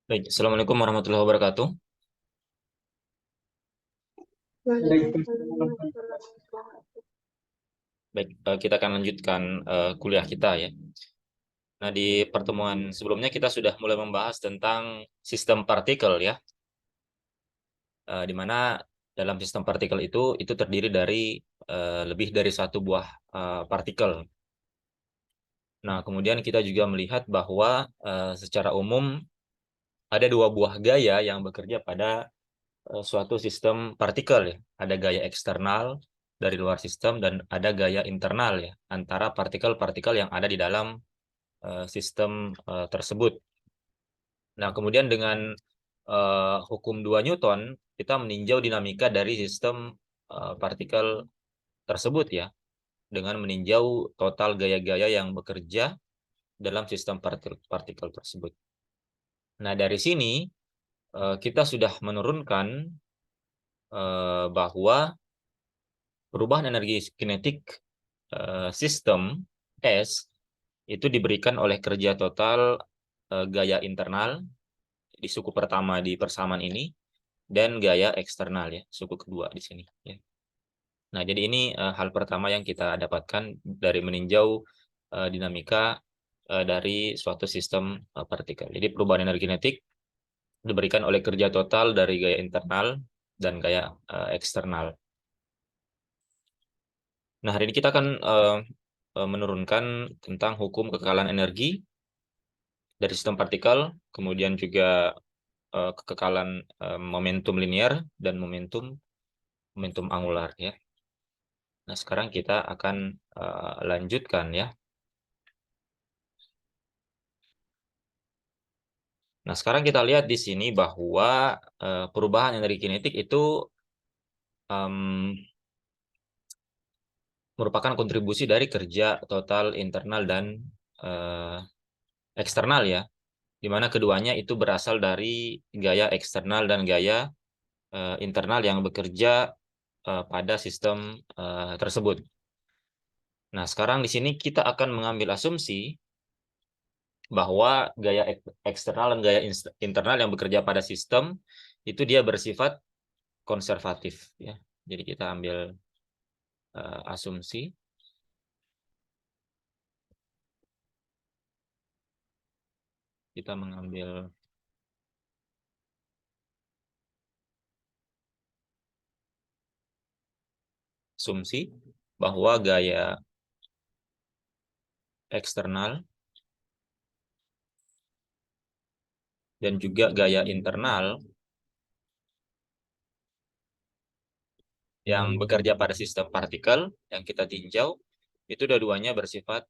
Baik, Assalamualaikum warahmatullahi wabarakatuh. Waalaikumsalam warahmatullahi wabarakatuh. Baik, kita akan lanjutkan kuliah kita ya. Nah, di pertemuan sebelumnya kita sudah mulai membahas tentang sistem partikel ya, di mana dalam sistem partikel itu terdiri dari lebih dari satu buah partikel. Nah, kemudian kita juga melihat bahwa secara umum ada dua buah gaya yang bekerja pada suatu sistem partikel ya. Ada gaya eksternal dari luar sistem dan ada gaya internal ya antara partikel-partikel yang ada di dalam sistem tersebut. Nah, kemudian dengan hukum 2 Newton kita meninjau dinamika dari sistem partikel tersebut ya dengan meninjau total gaya-gaya yang bekerja dalam sistem partikel tersebut. Nah, dari sini kita sudah menurunkan bahwa perubahan energi kinetik sistem S itu diberikan oleh kerja total gaya internal di suku pertama di persamaan ini dan gaya eksternal ya, suku kedua di sini ya. Nah, jadi ini hal pertama yang kita dapatkan dari meninjau dinamika dari suatu sistem partikel. Jadi perubahan energi kinetik diberikan oleh kerja total dari gaya internal dan gaya eksternal. Nah, hari ini kita akan menurunkan tentang hukum kekekalan energi dari sistem partikel, kemudian juga kekekalan momentum linear dan momentum momentum angular ya. Nah, sekarang kita akan lanjutkan ya. Nah, sekarang kita lihat di sini bahwa perubahan energi kinetik itu em, merupakan kontribusi dari kerja total internal dan eh, eksternal ya, di mana keduanya itu berasal dari gaya eksternal dan gaya internal yang bekerja pada sistem tersebut. Nah, sekarang di sini kita akan mengambil asumsi bahwa gaya eksternal dan gaya internal yang bekerja pada sistem itu dia bersifat konservatif ya. Jadi kita ambil asumsi, kita mengambil asumsi bahwa gaya eksternal dan juga gaya internal yang bekerja pada sistem partikel yang kita tinjau itu dua-duanya bersifat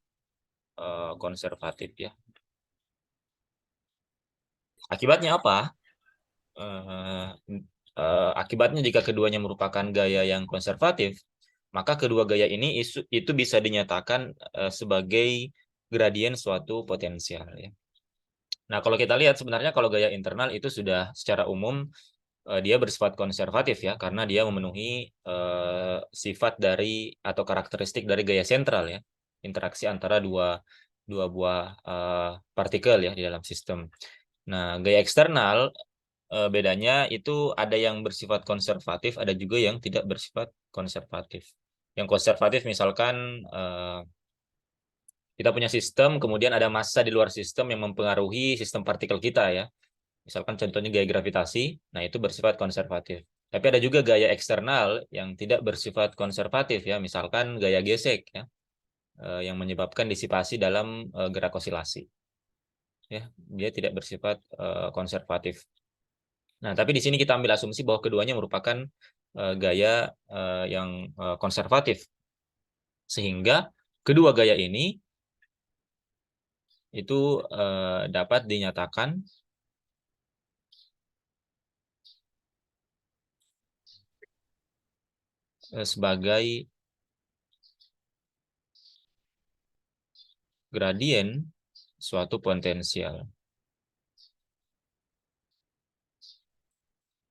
konservatif ya. Akibatnya apa? Eh, Akibatnya jika keduanya merupakan gaya yang konservatif, maka kedua gaya ini itu bisa dinyatakan sebagai gradien suatu potensial ya. Nah, kalau kita lihat sebenarnya kalau gaya internal itu sudah secara umum dia bersifat konservatif ya karena dia memenuhi sifat dari atau karakteristik dari gaya sentral ya. Interaksi antara dua dua buah partikel ya di dalam sistem. Nah, gaya eksternal bedanya itu ada yang bersifat konservatif, ada juga yang tidak bersifat konservatif. Yang konservatif misalkan kita punya sistem, kemudian ada massa di luar sistem yang mempengaruhi sistem partikel kita ya. Misalkan contohnya gaya gravitasi, nah itu bersifat konservatif. Tapi ada juga gaya eksternal yang tidak bersifat konservatif ya, misalkan gaya gesek ya, yang menyebabkan disipasi dalam gerak osilasi. Ya, dia tidak bersifat konservatif. Nah, tapi di sini kita ambil asumsi bahwa keduanya merupakan gaya yang konservatif, sehingga kedua gaya ini itu dapat dinyatakan sebagai gradien suatu potensial.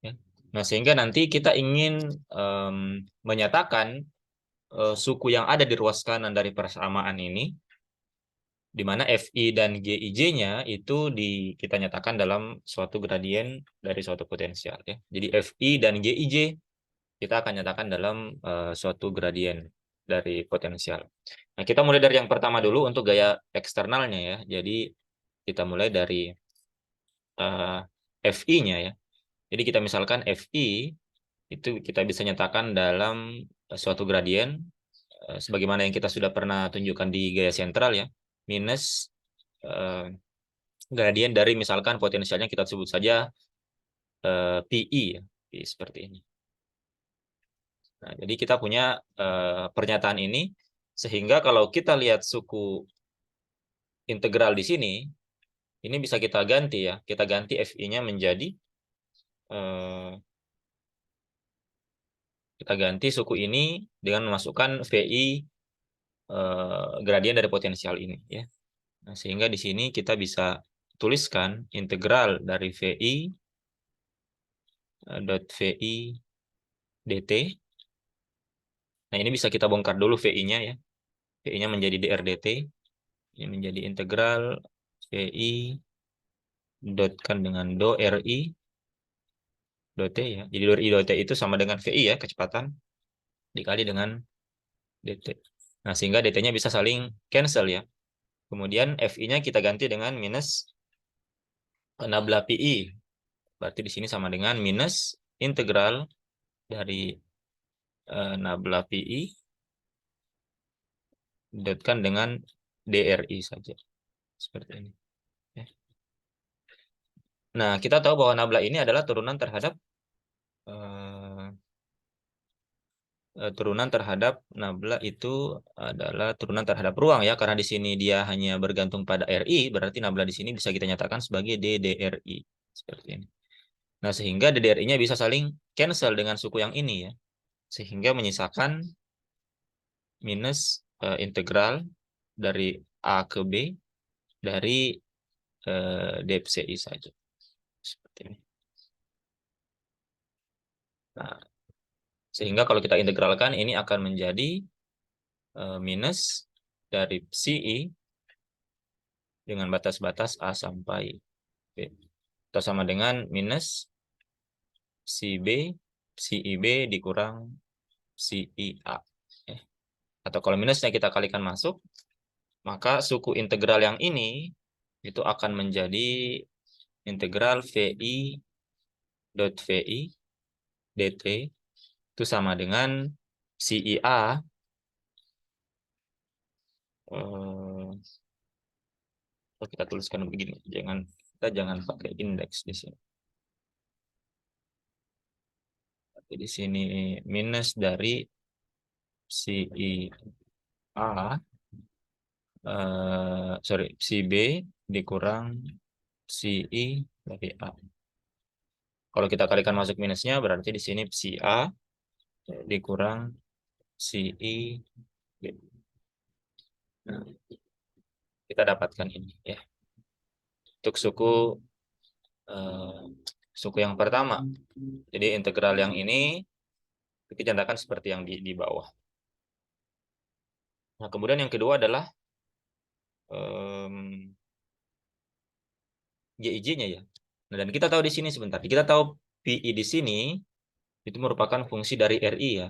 Ya. Nah, sehingga nanti kita ingin menyatakan suku yang ada di ruas kanan dari persamaan ini di mana FI dan GIJ-nya itu kita nyatakan dalam suatu gradien dari suatu potensial ya. Jadi FI dan GIJ kita akan nyatakan dalam suatu gradien dari potensial. Nah, kita mulai dari yang pertama dulu untuk gaya eksternalnya ya. Jadi kita mulai dari FI-nya ya. Jadi kita misalkan FI itu kita bisa nyatakan dalam suatu gradien sebagaimana yang kita sudah pernah tunjukkan di gaya sentral ya, minus gradien dari misalkan potensialnya kita sebut saja PI ya, PI seperti ini. Nah, jadi kita punya pernyataan ini sehingga kalau kita lihat suku integral di sini, ini bisa kita ganti ya, kita ganti FI-nya menjadi kita ganti suku ini dengan memasukkan VI gradien dari potensial ini ya. Nah, sehingga di sini kita bisa tuliskan integral dari VI dot VI dt. Nah, ini bisa kita bongkar dulu VI-nya ya. VI-nya menjadi dr dt. Ini menjadi integral VI dotkan dengan do RI dot T ya. Jadi do RI dot T itu sama dengan VI ya, kecepatan dikali dengan dt. Nah, sehingga dt-nya bisa saling cancel ya. Kemudian FI-nya kita ganti dengan minus nabla PI. Berarti di sini sama dengan minus integral dari nabla PI dotkan dengan DRI saja. Seperti ini. Ya. Nah, kita tahu bahwa nabla ini adalah turunan terhadap nabla itu adalah turunan terhadap ruang ya, karena di sini dia hanya bergantung pada RI, berarti nabla di sini bisa kita nyatakan sebagai DDRI seperti ini. Nah, sehingga DDRI-nya bisa saling cancel dengan suku yang ini ya, sehingga menyisakan minus integral dari A ke B dari DFCI saja seperti ini. Nah, sehingga kalau kita integralkan ini akan menjadi minus dari CI dengan batas-batas A sampai B. Atau sama dengan minus CB, CIB dikurang CIA. Atau kalau minusnya kita kalikan masuk, maka suku integral yang ini itu akan menjadi integral VI dot VI dt itu sama dengan CIA kita tuliskan begini, kita jangan pakai indeks di sini. Jadi di sini minus dari CIA CB dikurang CI dari A. Kalau kita kalikan masuk minusnya berarti di sini CA dikurang CI B. Nah, kita dapatkan ini ya. Untuk suku yang pertama. Jadi integral yang ini kita candakan seperti yang di bawah. Nah, kemudian yang kedua adalah GIJ-nya ya. Nah, dan kita tahu di sini sebentar. Kita tahu PI di sini itu merupakan fungsi dari RI ya.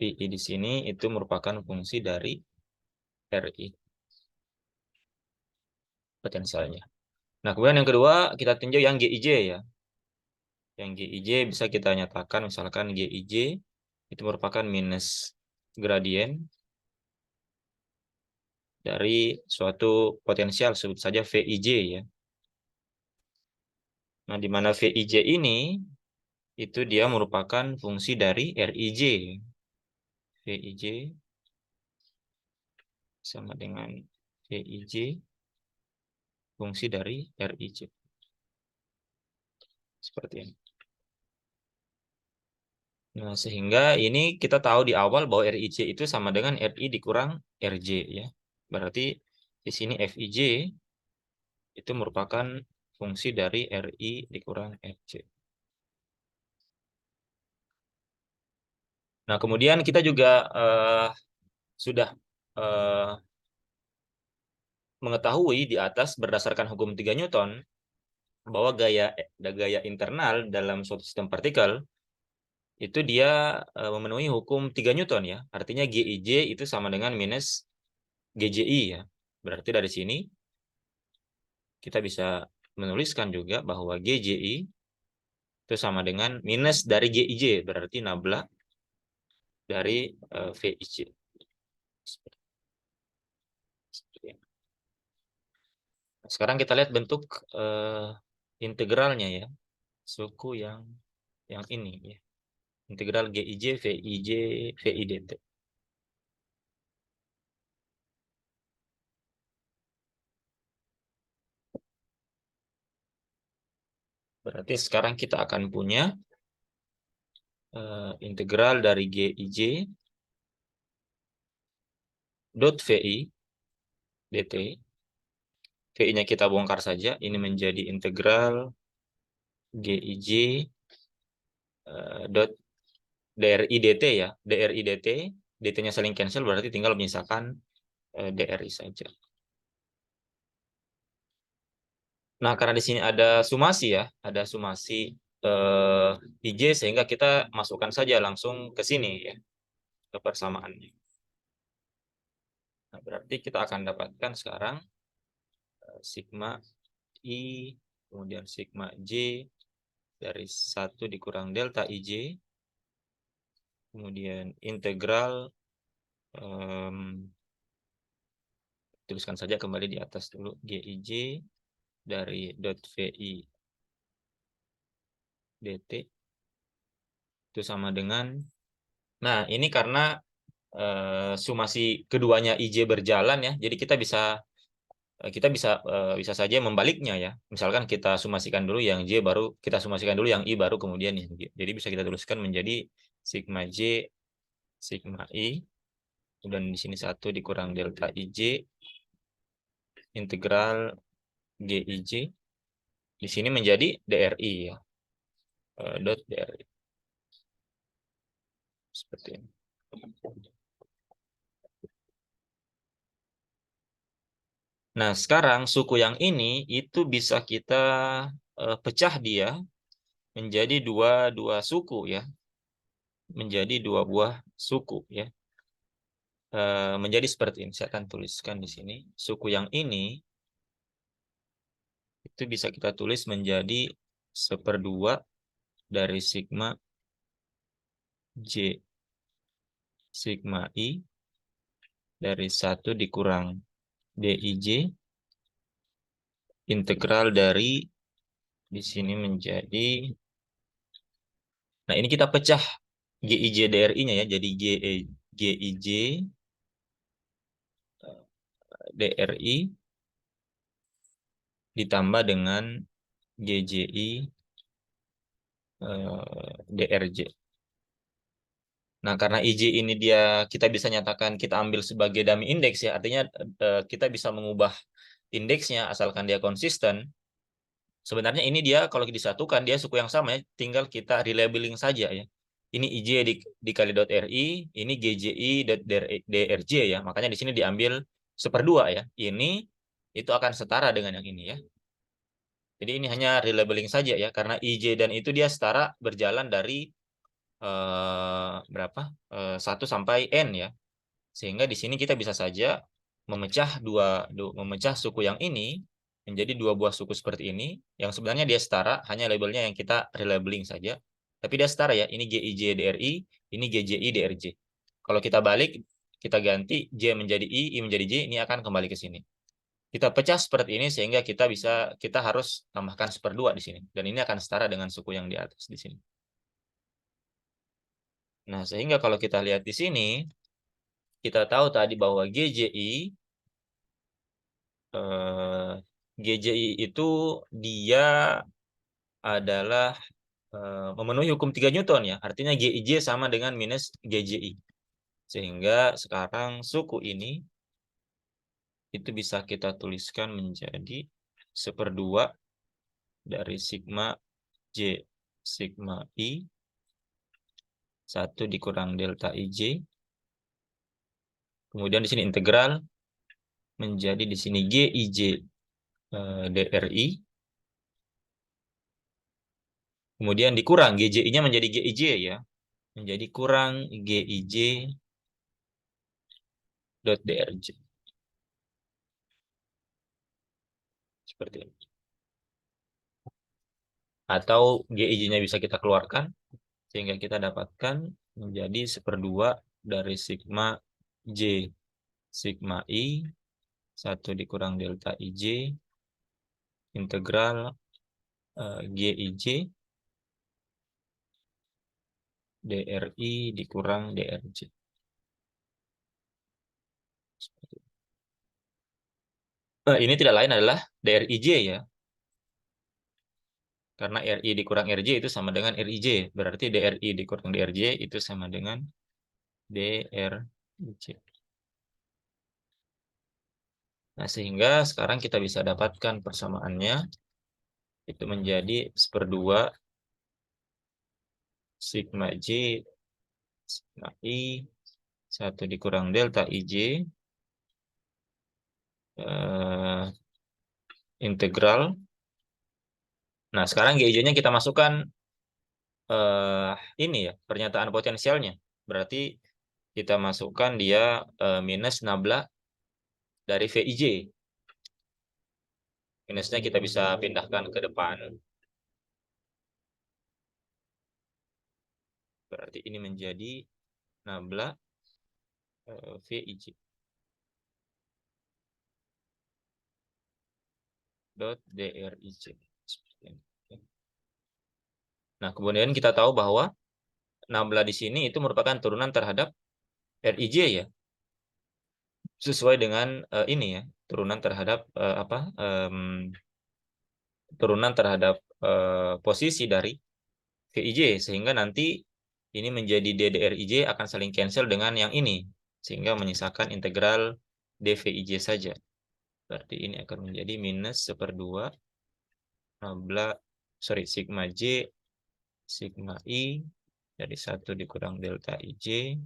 PI di sini itu merupakan fungsi dari RI potensialnya. Nah, kemudian yang kedua kita tinjau yang GIJ ya. Yang GIJ bisa kita nyatakan misalkan GIJ itu merupakan minus gradien dari suatu potensial, sebut saja VIJ ya. Nah, di mana VIJ ini itu dia merupakan fungsi dari RIJ. VIJ sama dengan VIJ fungsi dari RIJ. Seperti ini. Nah, sehingga ini kita tahu di awal bahwa RIJ itu sama dengan RI dikurang RJ ya. Berarti di sini FIJ itu merupakan fungsi dari RI dikurang RJ. Nah, kemudian kita juga sudah mengetahui di atas berdasarkan hukum 3 Newton bahwa gaya internal dalam suatu sistem partikel itu dia memenuhi hukum 3 Newton ya. Artinya GIJ itu sama dengan minus GJI ya. Berarti dari sini kita bisa menuliskan juga bahwa GJI itu sama dengan minus dari GIJ, berarti nabla dari VIJ. Sekarang kita lihat bentuk integralnya ya, suku yang ini ya. Integral GIJ, VIJ, VIDT. Berarti sekarang kita akan punya integral dari GIJ dot VI dt. VI-nya kita bongkar saja. Ini menjadi integral GIJ dot DRI dt ya. DRI dt, dt-nya saling cancel berarti tinggal menyisakan DRI saja. Nah, karena di sini ada sumasi ya, ada sumasi IJ sehingga kita masukkan saja langsung ke sini ya, ke persamaannya. Nah, berarti kita akan dapatkan sekarang sigma I kemudian sigma J dari 1 dikurang delta IJ, kemudian integral tuliskan saja kembali di atas dulu GIJ dari dot VI dt itu sama dengan, nah ini karena sumasi keduanya IJ berjalan ya, jadi kita bisa saja membaliknya ya. Misalkan kita sumasikan dulu yang J baru kita sumasikan dulu yang I baru kemudian yang J. Jadi bisa kita tuliskan menjadi sigma J sigma I dan di sini 1 dikurang delta IJ integral GIJ di sini menjadi DRI ya. Dot DRI. Seperti ini. Nah, sekarang suku yang ini itu bisa kita pecah dia menjadi dua suku ya. Menjadi dua buah suku ya. Menjadi seperti ini. Saya akan tuliskan di sini. Suku yang ini itu bisa kita tulis menjadi 1/2 dari sigma J sigma I dari 1 dikurang DIJ integral dari di sini menjadi, nah ini kita pecah GIJ DRI-nya ya, jadi GIJ DRI ditambah dengan GJI DRJ. Nah, karena IJ ini kita bisa nyatakan kita ambil sebagai dummy index ya, artinya kita bisa mengubah indeksnya asalkan dia konsisten. Sebenarnya ini dia kalau disatukan dia suku yang sama ya, tinggal kita relabeling saja ya. Ini IJ dikali dot RI, ini GJI dot DRJ ya. Makanya di sini diambil 1/2 ya. Ini itu akan setara dengan yang ini ya. Jadi ini hanya relabeling saja ya, karena IJ dan itu dia setara berjalan dari berapa? 1 sampai N ya. Sehingga di sini kita bisa saja memecah suku yang ini menjadi dua buah suku seperti ini, yang sebenarnya dia setara, hanya labelnya yang kita relabeling saja. Tapi dia setara ya, ini GIJ DRI, ini GJI DRJ. Kalau kita balik, kita ganti J menjadi I menjadi J, ini akan kembali ke sini. Kita pecah seperti ini sehingga kita harus tambahkan 1/2 di sini. Dan ini akan setara dengan suku yang di atas di sini. Nah, sehingga kalau kita lihat di sini, kita tahu tadi bahwa GJI itu dia adalah memenuhi hukum 3 Newton ya. Artinya GIJ sama dengan minus GJI. Sehingga sekarang suku ini itu bisa kita tuliskan menjadi 1/2 dari sigma J sigma I 1 dikurang delta IJ Kemudian di sini integral menjadi di sini GIJ DRI. Kemudian dikurang GJI-nya menjadi GIJ ya. Menjadi kurang GIJ dot DRJ. Seperti ini. Atau GIJ-nya bisa kita keluarkan sehingga kita dapatkan menjadi 1/2 dari sigma J sigma I 1 dikurang delta IJ integral GIJ DRI dikurang DRJ. Ini tidak lain adalah DRIJ ya. Karena RI dikurang RJ itu sama dengan RIJ. Berarti DRI dikurang DRJ itu sama dengan DRIJ. Nah, sehingga sekarang kita bisa dapatkan persamaannya. Itu menjadi 1/2 sigma J sigma I 1 dikurang delta IJ integral. Nah, sekarang GIJ-nya kita masukkan ini ya, pernyataan potensialnya. Berarti kita masukkan dia minus nabla dari VIJ. Minusnya kita bisa pindahkan ke depan. Berarti ini menjadi nabla VIJ. Dot DRIJ. Nah, kemudian kita tahu bahwa nabla di sini itu merupakan turunan terhadap RIJ ya. Sesuai dengan ini ya, turunan terhadap turunan terhadap posisi dari VIJ sehingga nanti ini menjadi DDRIJ akan saling cancel dengan yang ini sehingga menyisakan integral DVIJ saja. Berarti ini akan menjadi minus 1/2 nabla sigma J sigma I dari 1 dikurang delta IJ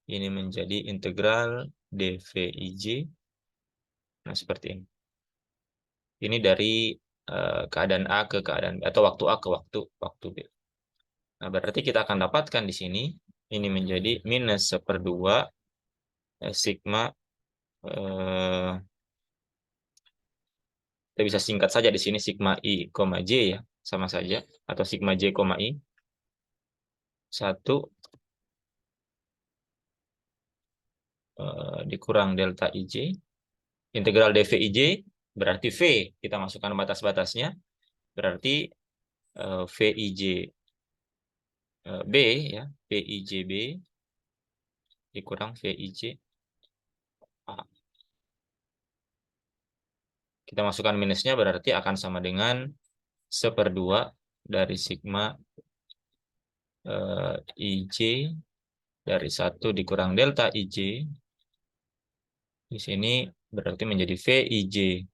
ini menjadi integral DVIJ. Nah, seperti ini. Ini dari keadaan A ke keadaan B atau waktu A ke waktu B. Nah, berarti kita akan dapatkan di sini ini menjadi minus 1/2 sigma kita bisa singkat saja di sini sigma I, J ya, sama saja atau sigma J, I 1 dikurang delta IJ integral DVIJ berarti V kita masukkan batas-batasnya berarti VIJ B ya, VIJ B dikurang VIJ A. Kita masukkan minusnya berarti akan sama dengan 1/2 dari sigma IJ dari 1 dikurang delta IJ. Di sini berarti menjadi VIJ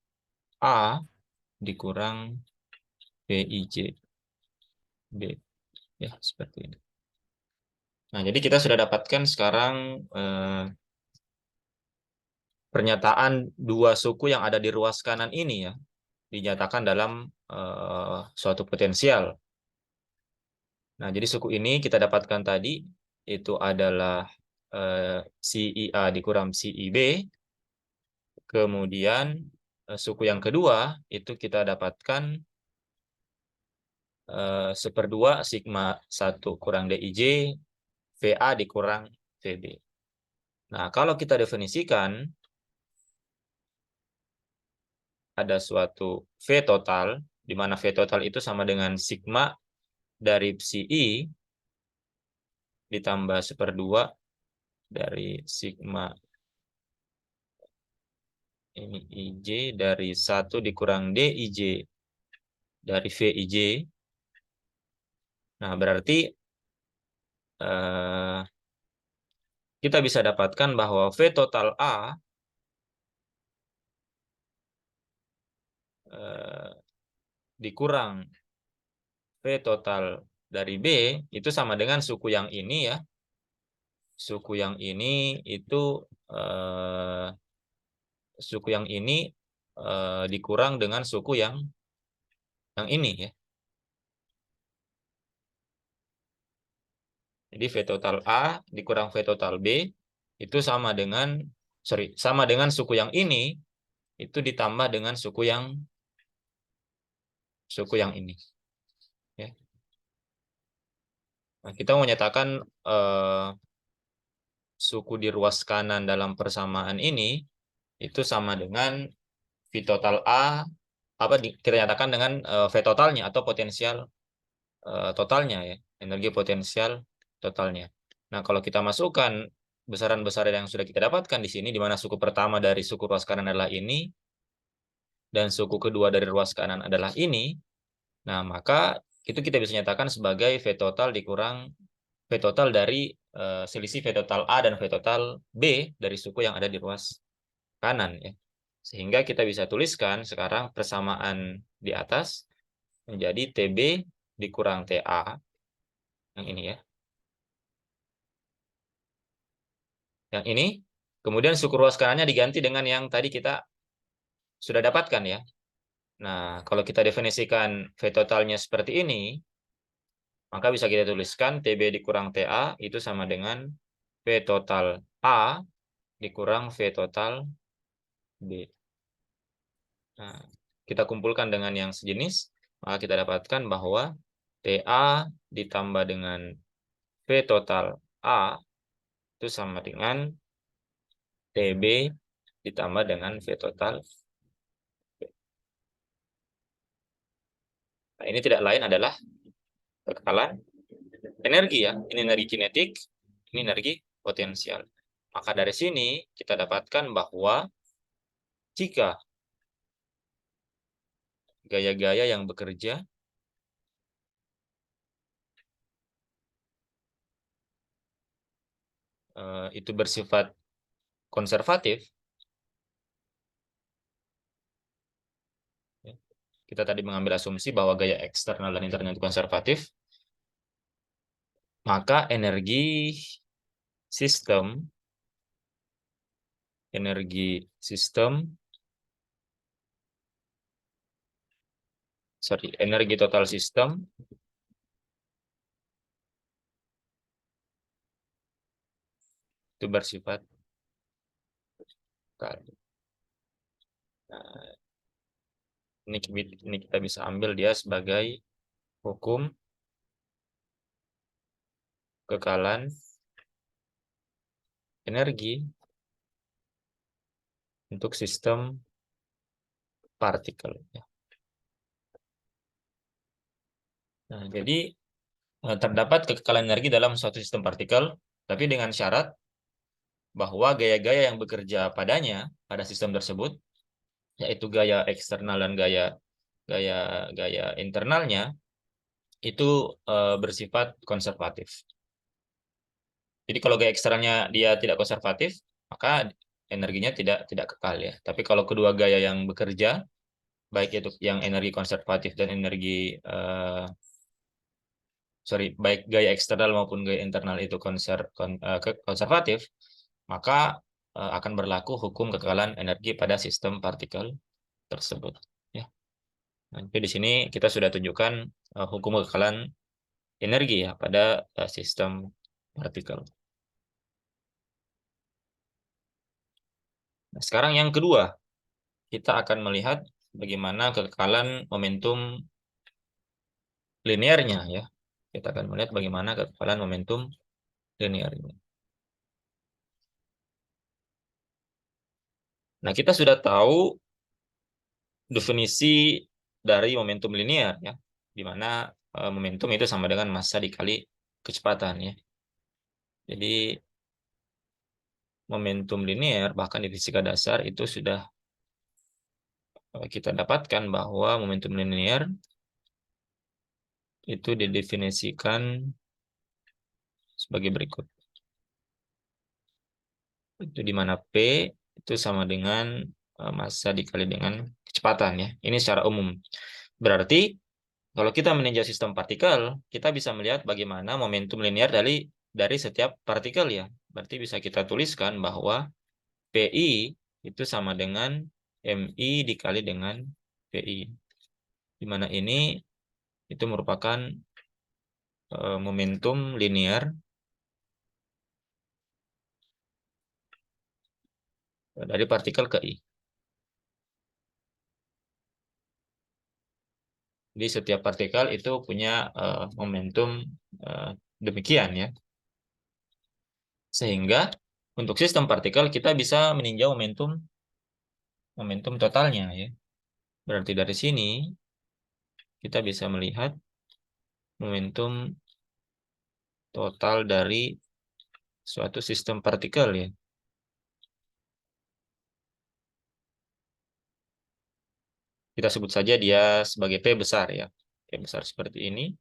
A dikurang VIJ B. Ya, seperti ini. Nah, jadi kita sudah dapatkan sekarang pernyataan dua suku yang ada di ruas kanan ini ya, dinyatakan dalam suatu potensial. Nah, jadi suku ini kita dapatkan tadi itu adalah CIA dikurang CIB. Kemudian suku yang kedua itu kita dapatkan 1/2 sigma 1 kurang DIJ VA dikurang VB. Nah, kalau kita definisikan ada suatu V total, di mana V total itu sama dengan sigma dari psi I ditambah 1/2 dari sigma ini IJ dari 1 dikurang DIJ dari VIJ. Nah, berarti kita bisa dapatkan bahwa V total A dikurang V total dari B itu sama dengan suku yang ini ya, suku yang ini itu suku yang ini dikurang dengan suku yang ini ya. Jadi V total A dikurang V total B itu sama dengan suku yang ini itu ditambah dengan suku yang ini ya. Nah, kita mau menyatakan suku di ruas kanan dalam persamaan ini itu sama dengan V total A kita nyatakan dengan V totalnya atau potensial totalnya ya, energi potensial totalnya. Nah, kalau kita masukkan besaran-besaran yang sudah kita dapatkan di sini, di mana suku pertama dari suku ruas kanan adalah ini, dan suku kedua dari ruas kanan adalah ini, nah maka itu kita bisa nyatakan sebagai V total dikurang V total dari selisih V total A dan V total B dari suku yang ada di ruas kanan ya. Sehingga kita bisa tuliskan sekarang persamaan di atas menjadi TB dikurang TA yang ini ya. Yang ini, kemudian suku ruas kanannya diganti dengan yang tadi kita sudah dapatkan ya. Nah, kalau kita definisikan V totalnya seperti ini, maka bisa kita tuliskan TB dikurang TA itu sama dengan V total A dikurang V total B. Nah, kita kumpulkan dengan yang sejenis, maka kita dapatkan bahwa TA ditambah dengan V total A itu sama dengan TB ditambah dengan V total B. Nah, ini tidak lain adalah kekekalan energi ya. Ini energi kinetik, ini energi potensial. Maka dari sini kita dapatkan bahwa jika gaya-gaya yang bekerja itu bersifat konservatif, kita tadi mengambil asumsi bahwa gaya eksternal dan internal itu konservatif, maka sistem energi total sistem itu bersifat kali. Nah, ini kita bisa ambil dia sebagai hukum kekekalan energi untuk sistem partikel. Nah, jadi terdapat kekekalan energi dalam suatu sistem partikel, tapi dengan syarat bahwa gaya-gaya yang bekerja pada sistem tersebut, yaitu gaya eksternal dan gaya internalnya, itu bersifat konservatif. Jadi kalau gaya eksternalnya dia tidak konservatif, maka energinya tidak kekal ya. Tapi kalau kedua gaya yang bekerja, baik itu yang energi konservatif dan baik gaya eksternal maupun gaya internal itu konservatif, maka akan berlaku hukum kekekalan energi pada sistem partikel tersebut. Ya. Nanti di sini kita sudah tunjukkan hukum kekekalan energi ya pada sistem partikel. Nah, sekarang yang kedua, kita akan melihat bagaimana kekekalan momentum linearnya ya. Kita akan melihat bagaimana kekekalan momentum linearnya. Nah, kita sudah tahu definisi dari momentum linear ya, di mana momentum itu sama dengan massa dikali kecepatan ya. Jadi momentum linear bahkan di fisika dasar itu sudah kita dapatkan bahwa momentum linear itu didefinisikan sebagai berikut. Itu di mana P itu sama dengan massa dikali dengan kecepatan ya. Ini secara umum. Berarti kalau kita meninjau sistem partikel, kita bisa melihat bagaimana momentum linear dari setiap partikel ya. Berarti bisa kita tuliskan bahwa PI itu sama dengan MI dikali dengan PI. Di mana ini itu merupakan momentum linear dari partikel ke I. Jadi setiap partikel itu punya momentum demikian ya. Sehingga untuk sistem partikel kita bisa meninjau momentum totalnya ya. Berarti dari sini kita bisa melihat momentum total dari suatu sistem partikel ya. Kita sebut saja dia sebagai P besar ya. P besar seperti ini.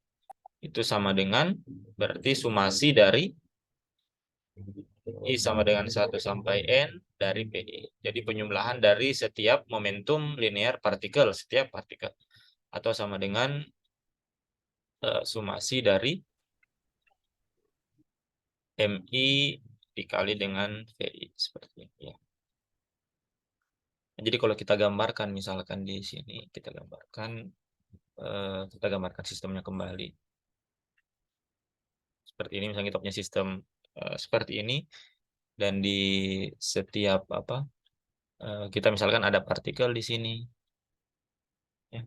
Itu sama dengan berarti sumasi dari I sama dengan 1 sampai N dari PI. Jadi penjumlahan dari setiap momentum linear partikel, setiap partikel. Atau sama dengan sumasi dari MI dikali dengan VI. Seperti ini ya. Jadi kalau kita gambarkan misalkan di sini, kita gambarkan sistemnya kembali. Seperti ini misalnya kita punya sistem seperti ini. Dan di setiap kita misalkan ada partikel di sini ya,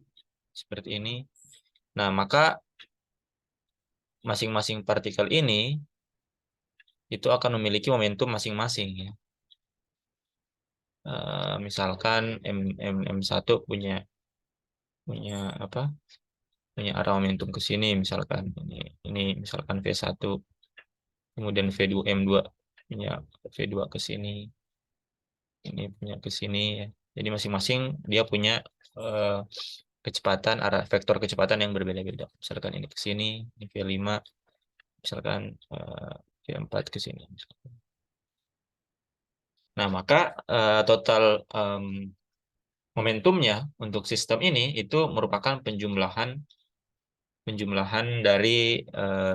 seperti ini. Nah, maka masing-masing partikel ini itu akan memiliki momentum masing-masing ya. Misalkan M1 punya apa? Punya arah momentum ke sini misalkan ini misalkan V1, kemudian V2 M2 punya V2 ke sini. Ini punya ke sini ya. Jadi masing-masing dia punya eh, kecepatan arah vektor kecepatan yang berbeda-beda. Misalkan ini ke sini, ini V5, misalkan V4 ke sini. Nah, maka total momentumnya untuk sistem ini itu merupakan penjumlahan dari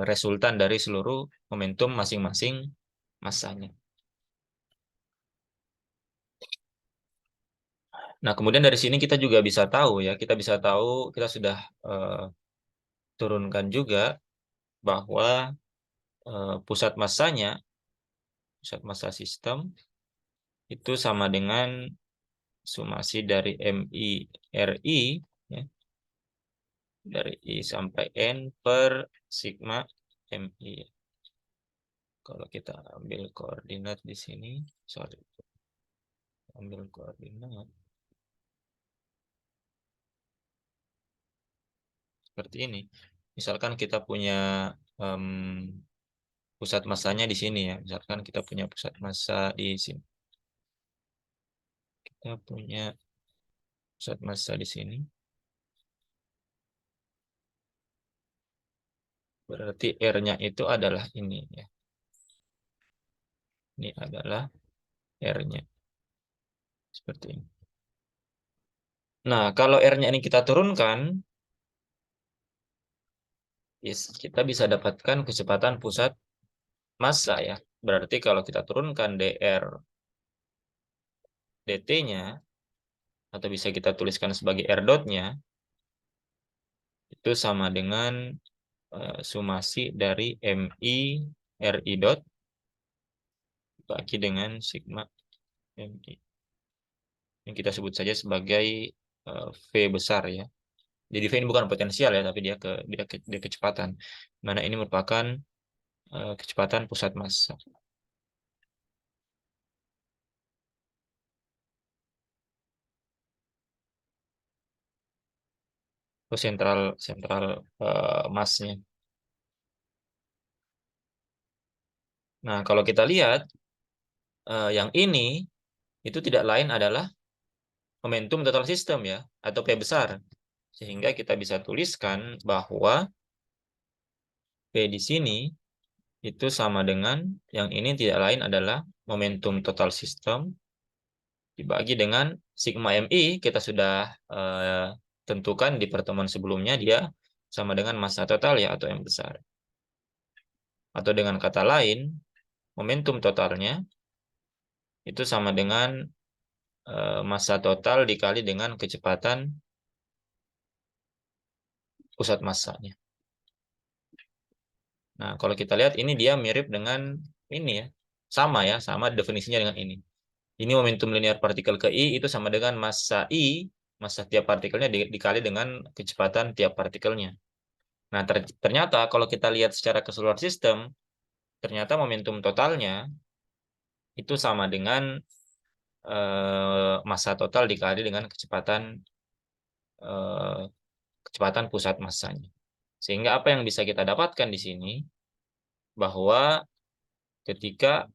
resultan dari seluruh momentum masing-masing masanya. Nah, kemudian dari sini kita juga bisa tahu ya, kita sudah turunkan juga bahwa pusat pusat massa sistem itu sama dengan sumasi dari MI RI ya, dari I sampai N per sigma MI. Kalau kita ambil koordinat di sini, ambil koordinat seperti ini. Misalkan kita punya pusat massanya di sini ya. Misalkan kita punya pusat massa di sini. Kita punya pusat massa di sini. Berarti R-nya itu adalah ini ya. Ini adalah R-nya. Seperti ini. Nah, kalau R-nya ini kita turunkan, yes, kita bisa dapatkan kecepatan pusat massa ya. Berarti kalau kita turunkan dr dt-nya, atau bisa kita tuliskan sebagai r dot-nya, itu sama dengan sumasi dari mi ri dot bagi dengan sigma mi. Yang kita sebut saja sebagai V besar ya. Jadi V ini bukan potensial ya, tapi dia kecepatan. Mana ini merupakan kecepatan pusat massa. Itu sentral massnya. Nah, kalau kita lihat yang ini itu tidak lain adalah momentum total sistem ya, atau P besar. Sehingga kita bisa tuliskan bahwa P di sini itu sama dengan yang ini tidak lain adalah momentum total sistem dibagi dengan sigma MI. Kita sudah tentukan di pertemuan sebelumnya dia sama dengan massa total ya, atau M besar. Atau dengan kata lain, momentum totalnya itu sama dengan massa total dikali dengan kecepatan pusat massanya. Nah, kalau kita lihat ini dia mirip dengan ini ya. Sama definisinya dengan ini. Ini momentum linear partikel ke I itu sama dengan massa I, massa tiap partikelnya dikali dengan kecepatan tiap partikelnya. Nah, ternyata kalau kita lihat secara keseluruhan sistem, ternyata momentum totalnya itu sama dengan massa total dikali dengan eh, kecepatan pusat massanya. Sehingga apa yang bisa kita dapatkan di sini bahwa ketika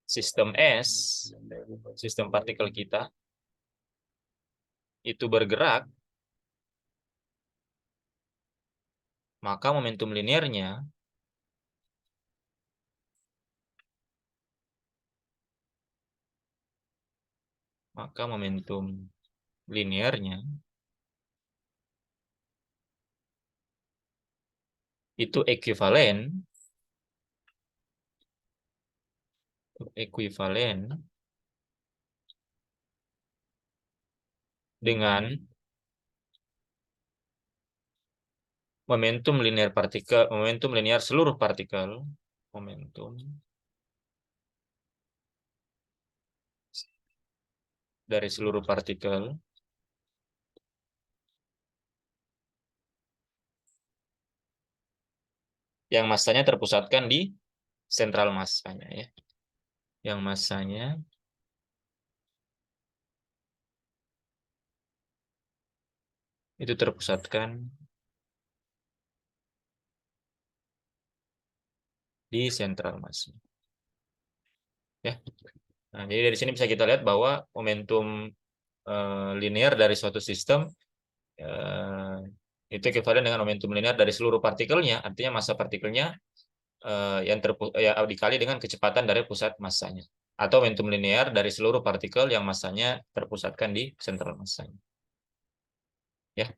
sistem S, sistem partikel kita itu bergerak, maka momentum linearnya itu ekuivalen dengan momentum linear seluruh partikel, momentum dari seluruh partikel yang massanya terpusatkan di sentral massanya ya. Yang massanya itu terpusatkan di sentral massa. Ya. Nah, jadi dari sini bisa kita lihat bahwa momentum linear dari suatu sistem eh, itu ekuivalen dengan momentum linear dari seluruh partikelnya, artinya massa partikelnya ya, dikali dengan kecepatan dari pusat massanya, atau momentum linear dari seluruh partikel yang massanya terpusatkan di sentral massanya. Ya,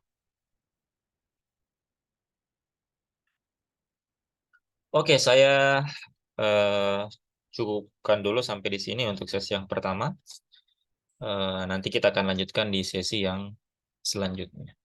oke, saya eh, cukupkan dulu sampai di sini untuk sesi yang pertama. Nanti kita akan lanjutkan di sesi yang selanjutnya.